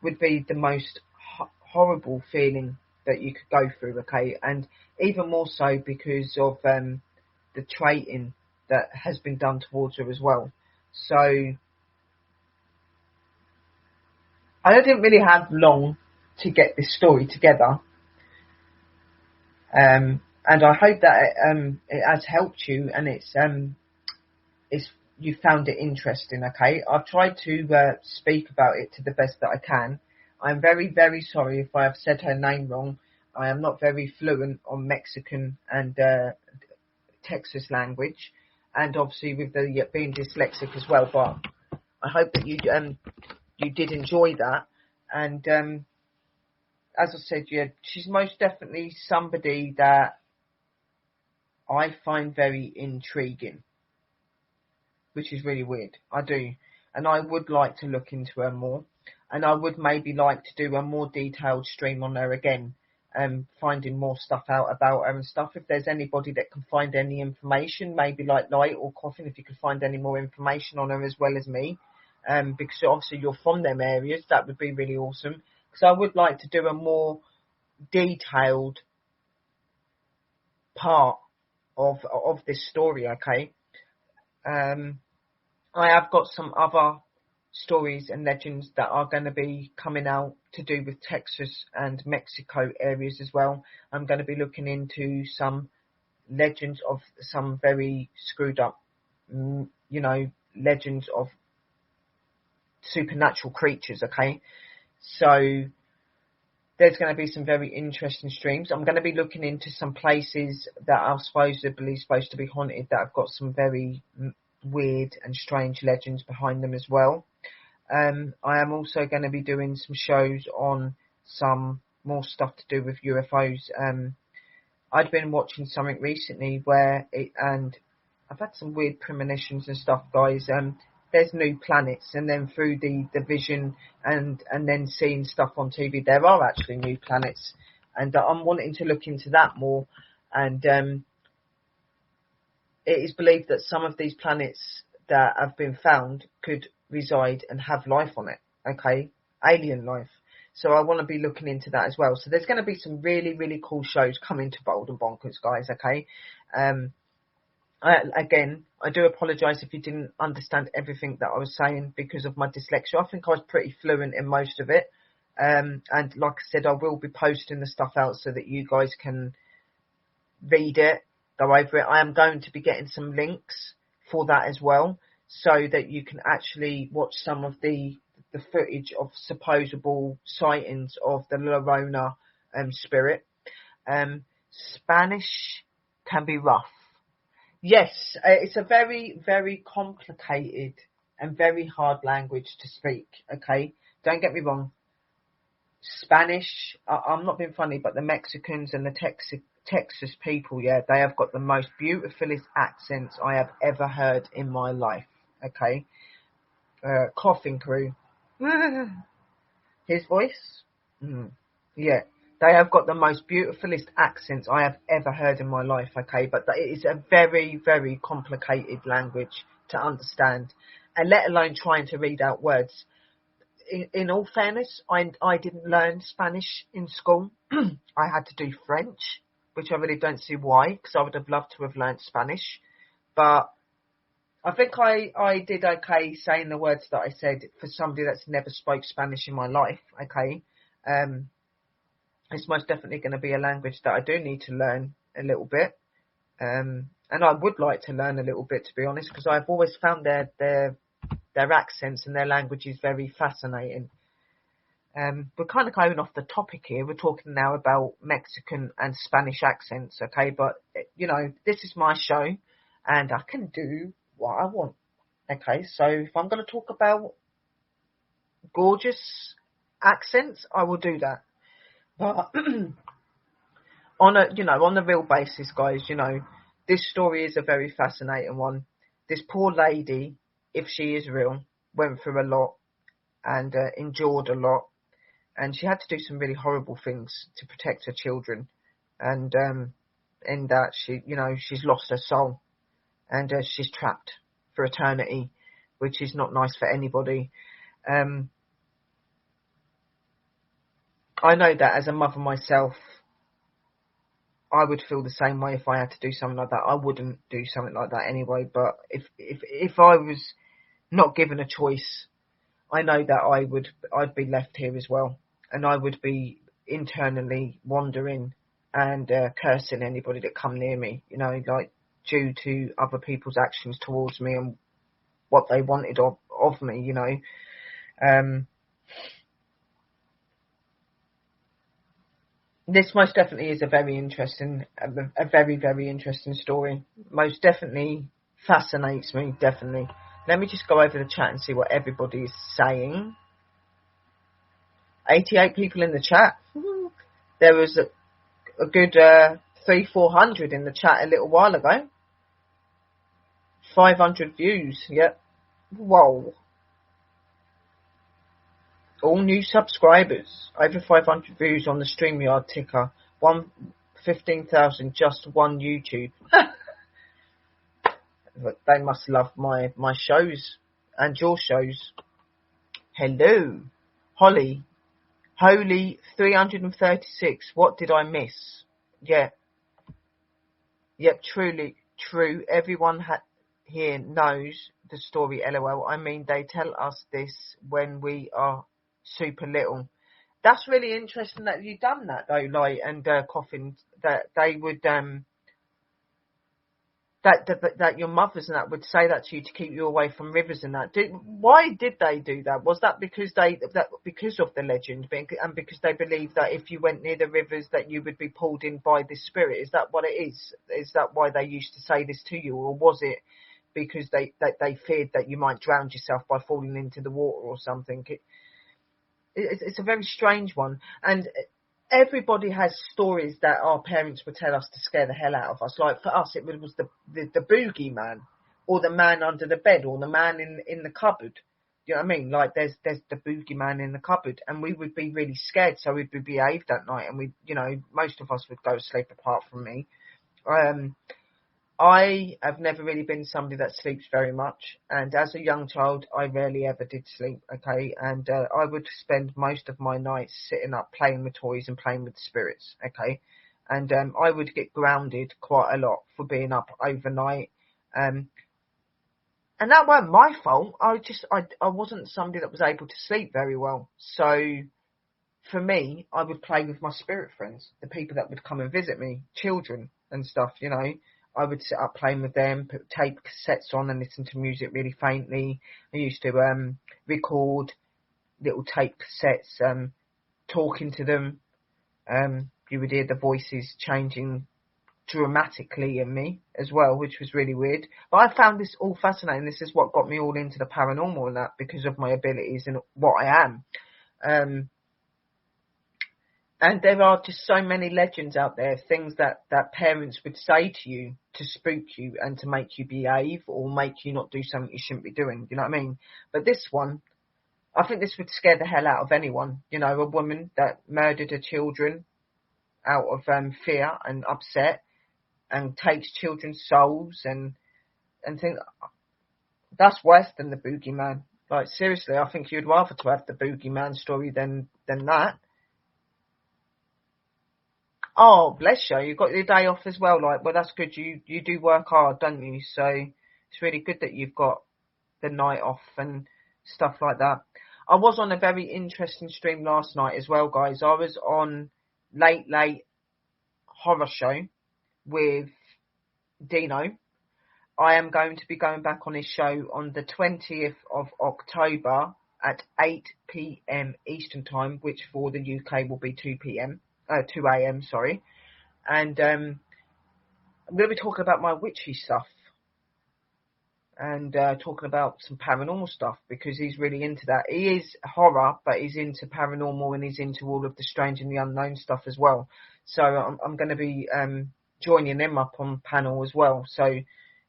would be the most horrible feeling that you could go through. Okay, and even more so because of the traiting that has been done towards her as well. So I didn't really have long to get this story together, and I hope that it has helped you, and it's you found it interesting. Okay, I've tried to speak about it to the best that I can. I'm very, very sorry if I have said her name wrong. I am not very fluent on Mexican and Texas language, and obviously with the being dyslexic as well. But I hope that you did enjoy that. And as I said, yeah, she's most definitely somebody that I find very intriguing, which is really weird. I do, and I would like to look into her more. And I would maybe like to do a more detailed stream on her again, finding more stuff out about her and stuff. If there's anybody that can find any information, maybe like Light or Coffin, if you could find any more information on her as well as me, because obviously you're from them areas, that would be really awesome. Because I would like to do a more detailed part of this story, okay? I have got some other stories and legends that are going to be coming out to do with Texas and Mexico areas as well. I'm going to be looking into some legends of some very screwed up, legends of supernatural creatures, okay? So there's going to be some very interesting streams. I'm going to be looking into some places that are supposedly supposed to be haunted that have got some very weird and strange legends behind them as well. I am also going to be doing some shows on some more stuff to do with UFOs. I'd been watching something recently and I've had some weird premonitions and stuff, guys. There's new planets, and then through the vision and then seeing stuff on TV, there are actually new planets, and I'm wanting to look into that more. And it is believed that some of these planets that have been found could reside and have life on it, okay? Alien life. So I want to be looking into that as well. So there's going to be some really, really cool shows coming to Bold and Bonkers, guys, okay? I do apologise if you didn't understand everything that I was saying because of my dyslexia. I think I was pretty fluent in most of it. And like I said, I will be posting the stuff out so that you guys can read it, go over it. I am going to be getting some links for that as well, so that you can actually watch some of the footage of supposable sightings of the Llorona spirit. Spanish can be rough. Yes, it's a very, very complicated and very hard language to speak, okay? Don't get me wrong. Spanish, I'm not being funny, but the Mexicans and the Texas people, yeah, they have got the most beautifulest accents I have ever heard in my life, okay? Coughing crew. His voice? Yeah. They have got the most beautifulest accents I have ever heard in my life, okay? But it is a very, very complicated language to understand, and let alone trying to read out words. In all fairness, I didn't learn Spanish in school. I had to do French, which I really don't see why, because I would have loved to have learned Spanish. But I think I did okay saying the words that I said for somebody that's never spoke Spanish in my life, okay? It's most definitely going to be a language that I do need to learn a little bit. And I would like to learn a little bit, to be honest, because I've always found their accents and their language is very fascinating. We're kind of going off the topic here. We're talking now about Mexican and Spanish accents, okay? But, this is my show, and I can do what I want, okay? So if I'm going to talk about gorgeous accents, I will do that. But on the real basis, guys, this story is a very fascinating one. This poor lady, if she is real, went through a lot and endured a lot, and she had to do some really horrible things to protect her children. And in that, she's lost her soul, and she's trapped for eternity, which is not nice for anybody. I know that as a mother myself, I would feel the same way if I had to do something like that. I wouldn't do something like that anyway, but if I was not given a choice, I know that I'd be left here as well, and I would be internally wandering and cursing anybody that come near me, you know, like due to other people's actions towards me and what they wanted of me, you know. This most definitely is a very very interesting story. Most definitely fascinates me, definitely. Let me just go over the chat and see what everybody is saying. 88 people in the chat. There was a good 300-400 in the chat a little while ago. 500 views, yep. Whoa. All new subscribers. Over 500 views on the StreamYard ticker. 15,000 just one YouTube. They must love my shows and your shows. Hello. Holly. Holy 336. What did I miss? Yeah. Yep, truly true. Everyone here knows the story, LOL. I mean, they tell us this when we are super little. That's really interesting that you've done that though, like, and Coffin, that they would that your mothers and that would say that to you to keep you away from rivers and that. Why did they do that? Was that because because of the legend and because they believed that if you went near the rivers that you would be pulled in by this spirit? Is that what it is? Is that why they used to say this to you, or was it because they feared that you might drown yourself by falling into the water or something? It's a very strange one, and everybody has stories that our parents would tell us to scare the hell out of us. Like for us, it was the boogeyman, or the man under the bed, or the man in the cupboard. You know what I mean? Like there's the boogeyman in the cupboard, and we would be really scared, so we'd be behaved that night, and we, you know, most of us would go to sleep apart from me. I have never really been somebody that sleeps very much, and as a young child, I rarely ever did sleep, okay, and I would spend most of my nights sitting up playing with toys and playing with spirits, okay, and I would get grounded quite a lot for being up overnight, and that weren't my fault. I wasn't somebody that was able to sleep very well, so for me, I would play with my spirit friends, the people that would come and visit me, children and stuff, you know. I would sit up playing with them, put tape cassettes on and listen to music really faintly. I used to record little tape cassettes, talking to them. You would hear the voices changing dramatically in me as well, which was really weird. But I found this all fascinating. This is what got me all into the paranormal and that, because of my abilities and what I am. And there are just so many legends out there, things that parents would say to you to spook you and to make you behave or make you not do something you shouldn't be doing. You know what I mean? But this one, I think this would scare the hell out of anyone. You know, a woman that murdered her children out of fear and upset and takes children's souls and think that's worse than the boogeyman. Like, seriously, I think you'd rather to have the boogeyman story than that. Oh, bless you. You got your day off as well. Like, well, that's good. You do work hard, don't you? So it's really good that you've got the night off and stuff like that. I was on a very interesting stream last night as well, guys. I was on Late Horror Show with Dino. I am going to be going back on his show on the 20th of October at 8 p.m. Eastern Time, which for the UK will be 2 a.m. sorry, and I'm going to be talking about my witchy stuff and talking about some paranormal stuff, because he's really into that. He is horror, but he's into paranormal and he's into all of the strange and the unknown stuff as well. So I'm going to be joining him up on panel as well. So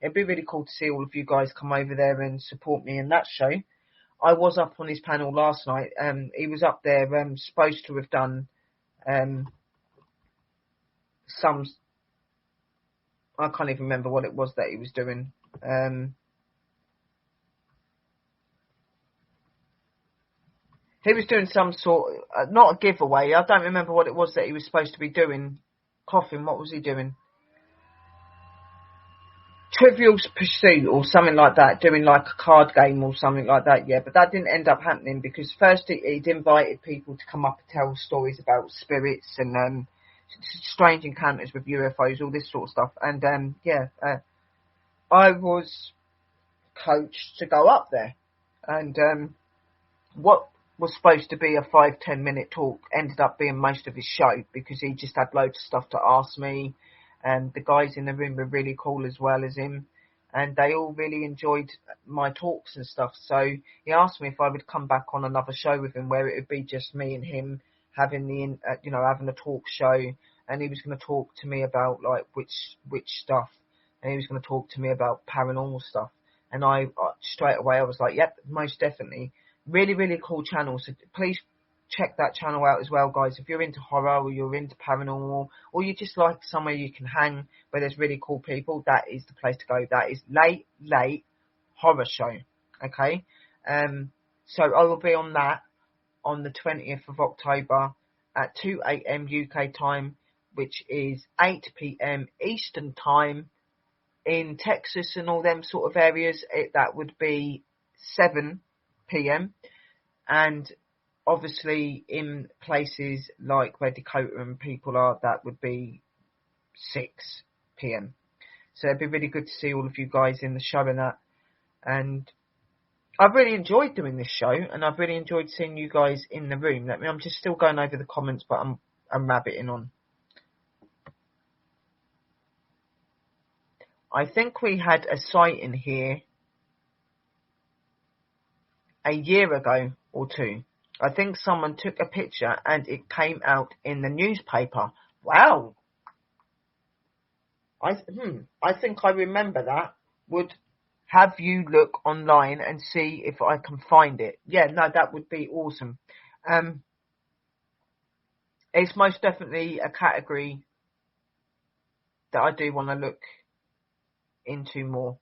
it'd be really cool to see all of you guys come over there and support me in that show. I was up on his panel last night. He was up there, supposed to have done some, I can't even remember what it was that he was doing. He was doing some sort, not a giveaway. I don't remember what it was that he was supposed to be doing. Coffin, what was he doing? Trivial Pursuit or something like that, doing like a card game or something like that, yeah. But that didn't end up happening because first he'd invited people to come up and tell stories about spirits and strange encounters with UFOs, all this sort of stuff. And I was coached to go up there. And what was supposed to be a 5-10 minute talk ended up being most of his show because he just had loads of stuff to ask me. And the guys in the room were really cool as well as him. And they all really enjoyed my talks and stuff. So he asked me if I would come back on another show with him where it would be just me and him having having a talk show. And he was going to talk to me about like witch stuff. And he was going to talk to me about paranormal stuff. And I straight away I was like, yep, most definitely. Really, really cool channel. So please check that channel out as well, guys. If you're into horror or you're into paranormal or you just like somewhere you can hang where there's really cool people, that is the place to go. That is Late Horror Show. Okay? So I will be on that on the 20th of October at 2 a.m. UK time, which is 8 p.m. Eastern time. In Texas and all them sort of areas, that would be 7 p.m. And obviously in places like where Dakota and people are, that would be 6 p.m. So it'd be really good to see all of you guys in the show and that. And I've really enjoyed doing this show, and I've really enjoyed seeing you guys in the room. I'm just still going over the comments, but I'm rabbiting on. I think we had a sighting here a year ago or two. I think someone took a picture and it came out in the newspaper. Wow. I think I remember that. Would have you look online and see if I can find it. Yeah, no, that would be awesome. It's most definitely a category that I do want to look into more.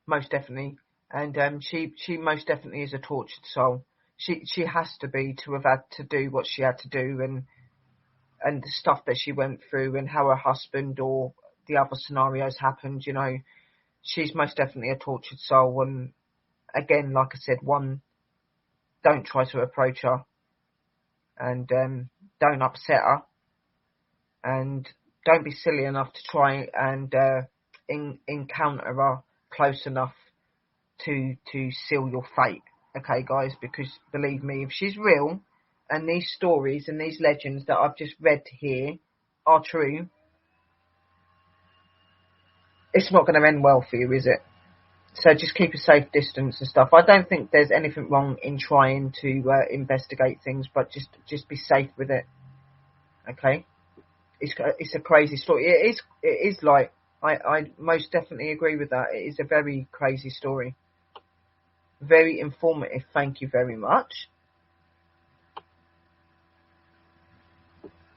Most definitely. And she most definitely is a tortured soul. She has to be to have had to do what she had to do and the stuff that she went through and how her husband or the other scenarios happened, you know. She's most definitely a tortured soul. And again, like I said, don't try to approach her and don't upset her, and don't be silly enough to try and encounter her close enough to seal your fate. Okay, guys, because believe me, if she's real and these stories and these legends that I've just read here are true, it's not going to end well for you, is it? So just keep a safe distance and stuff. I don't think there's anything wrong in trying to investigate things, but just be safe with it. Okay? It's a crazy story. It is like, I most definitely agree with that. It is a very crazy story. Very informative. Thank you very much.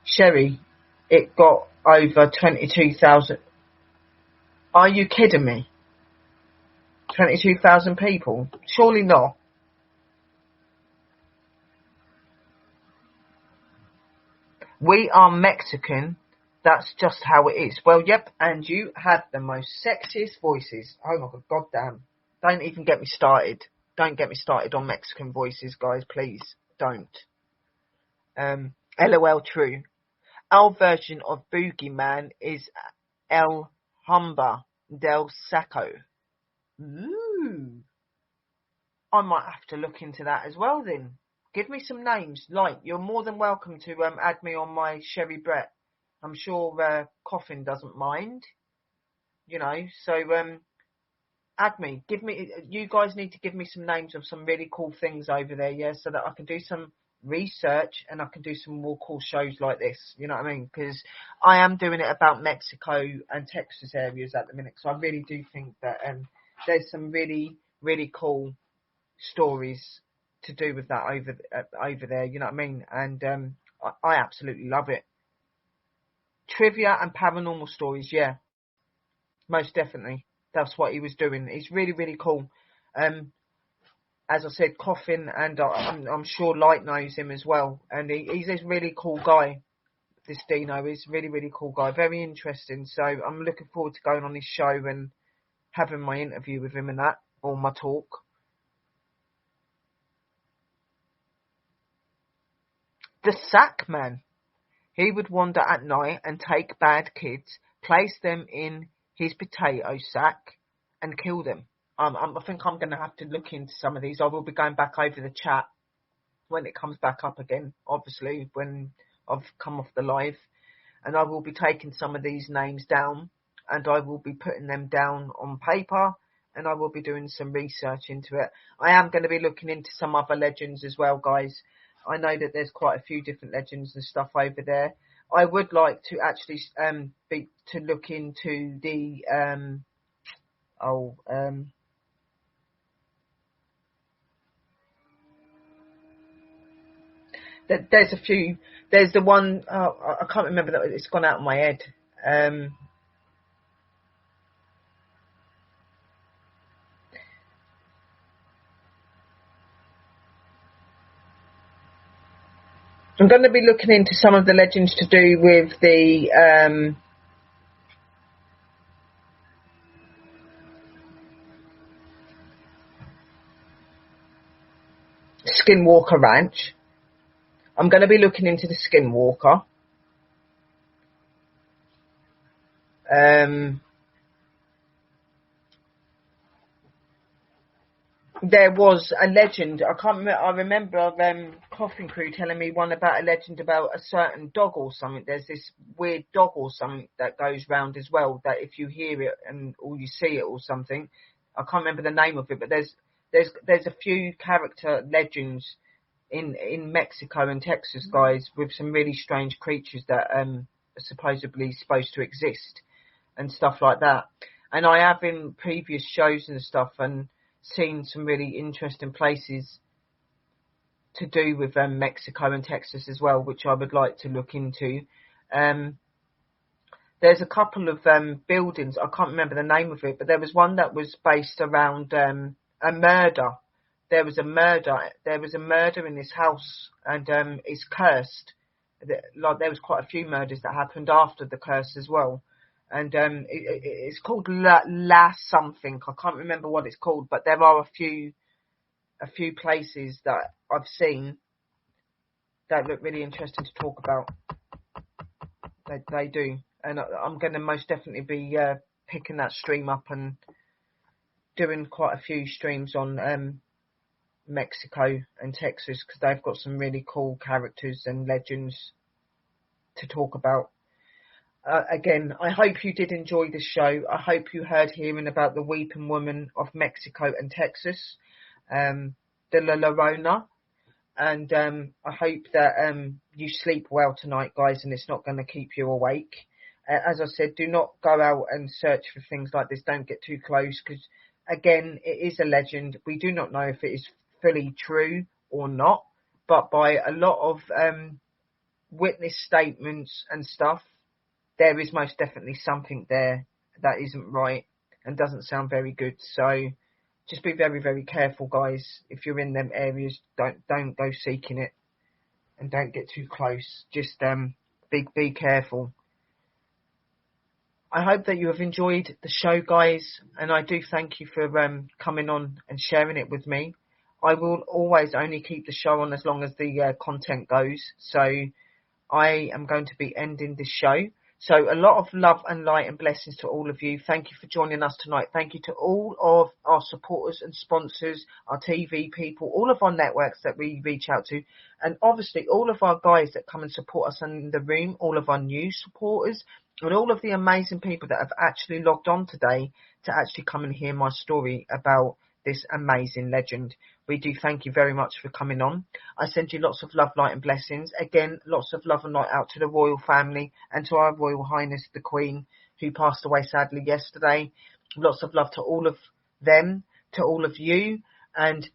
Sherry, it got over 22,000. Are you kidding me? 22,000 people? Surely not. We are Mexican. That's just how it is. Well, yep, and you have the most sexiest voices. Oh my god, damn. Don't even get me started. Don't get me started on Mexican voices, guys, please. Don't. LOL true. Our version of Boogeyman is El Humba del Saco. Ooh. I might have to look into that as well then. Give me some names. Like, you're more than welcome to add me on my Sherry Brett. I'm sure Coffin doesn't mind. You know, so add me. You guys need to give me some names of some really cool things over there, yeah, so that I can do some research and I can do some more cool shows like this. You know what I mean? Because I am doing it about Mexico and Texas areas at the minute. So I really do think that there's some really, really cool stories to do with that over there. You know what I mean? And I absolutely love it. Trivia and paranormal stories, yeah, most definitely. That's what he was doing. He's really, really cool. As I said, Coffin, and I'm sure Light knows him as well. And he's this really cool guy. this Dino. He's a really, really cool guy. Very interesting. So I'm looking forward to going on his show and having my interview with him and that, or my talk. The Sack Man. He would wander at night and take bad kids, place them in his potato sack, and kill them. I think I'm going to have to look into some of these. I will be going back over the chat when it comes back up again, obviously, when I've come off the live. And I will be taking some of these names down, and I will be putting them down on paper, and I will be doing some research into it. I am going to be looking into some other legends as well, guys. I know that there's quite a few different legends and stuff over there. I would like to actually look into the there's a few. There's the one I can't remember that. It's gone out of my head. I'm going to be looking into some of the legends to do with the Skinwalker Ranch. I'm going to be looking into the Skinwalker. There was a legend. I can't remember. I remember Coffin Crew telling me one about a legend about a certain dog or something. There's this weird dog or something that goes round as well. That if you hear it or you see it or something, I can't remember the name of it. But there's a few character legends in Mexico and Texas, guys, with some really strange creatures that are supposedly supposed to exist and stuff like that. And I have in previous shows and stuff and seen some really interesting places to do with Mexico and Texas as well, which I would like to look into. There's a couple of buildings, I can't remember the name of it, but there was one that was based around a murder. There was a murder in this house, and it's cursed. Like there was quite a few murders that happened after the curse as well. And it's called La something. I can't remember what it's called, but there are a few places that I've seen that look really interesting to talk about. They do, and I'm going to most definitely be picking that stream up and doing quite a few streams on Mexico and Texas, because they've got some really cool characters and legends to talk about. Again, I hope you did enjoy the show. I hope you heard hearing about the Weeping Woman of Mexico and Texas, the Llorona, and I hope that you sleep well tonight, guys, and it's not going to keep you awake. As I said, do not go out and search for things like this. Don't get too close, because, again, it is a legend. We do not know if it is fully true or not, but by a lot of witness statements and stuff, there is most definitely something there that isn't right and doesn't sound very good. So just be very, very careful, guys. If you're in them areas, don't go seeking it, and don't get too close. Just be careful. I hope that you have enjoyed the show, guys, and I do thank you for coming on and sharing it with me. I will always only keep the show on as long as the content goes. So I am going to be ending this show. So a lot of love and light and blessings to all of you. Thank you for joining us tonight. Thank you to all of our supporters and sponsors, our TV people, all of our networks that we reach out to, and obviously all of our guys that come and support us in the room, all of our new supporters, and all of the amazing people that have actually logged on today to actually come and hear my story about this amazing legend. We do thank you very much for coming on. I send you lots of love, light and blessings. Again, lots of love and light out to the royal family and to our Royal Highness the Queen, who passed away sadly yesterday. Lots of love to all of them, to all of you, and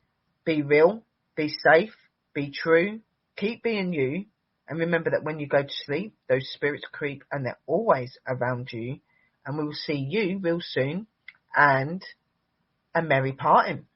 be real, be safe, be true, keep being you, and remember that when you go to sleep, those spirits creep and they're always around you, and we will see you real soon, and a merry parting.